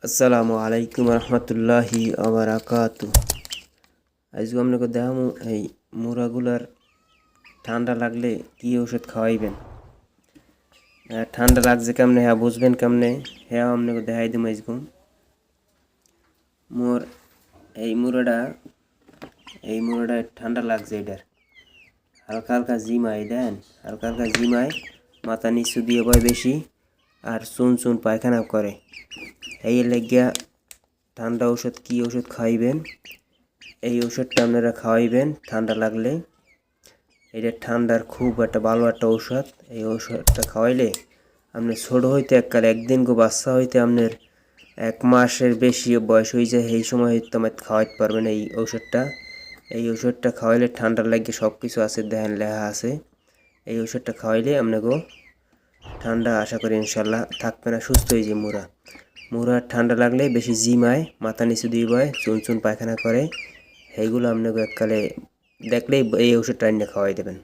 আসসালামু আলাইকুম রহমতুল্লাহি আবরাকাতু। আজকে আপনাকে দেখামু এই মুরাগুলার ঠান্ডা লাগলে কি ওষুধ খাওয়াইবেন। ঠান্ডা লাগছে কেমনে হ্যাঁ বুঝবেন কেমনে হ্যাঁ আপনাকে দেখাই দিম। আজকে মোর এই মুরাটা ঠান্ডা লাগছে, এটার হালকা হালকা জিমাই দেন, হালকা হালকা জিমাই, মাথা নিচু দিয়ে বয় বেশি, আর চুন চুন পায়খানা করে। এই লেগিয়া ঠান্ডা ওষুধ কি ওষুধ খাওয়াইবেন, এই ওষুধটা আপনারা খাওয়াইবেন ঠান্ডা লাগলে। এটা ঠান্ডার খুব একটা ভালো একটা ঔষধ। এই ওষুধটা খাওয়াইলে আপনি ছোট হইতে এককালে একদিন গো বাচ্চা হইতে আপনার 1 মাসের বেশি বয়স হয়ে যায়, এই সময় হইতে আমার খাওয়াইতে পারবেন এই ওষুধটা। এই ওষুধটা খাওয়াইলে ঠান্ডার লাগে সব কিছু আছে, দেখেন লেখা আছে। এই ওষুধটা খাওয়াইলে আপনাকে ঠান্ডা আশা করি ইনশাল্লাহ থাকবে না, সুস্থ হয়ে যায়। মুড়া ঠান্ডা লাগলে বেশি জিমায়, মাথা নিচু দিয়ে বয়, চুন চুন পায়খানা করে, এইগুলো আপনাকে এককালে দেখলেই এই ওষুধটা এনে খাওয়াই দেবেন।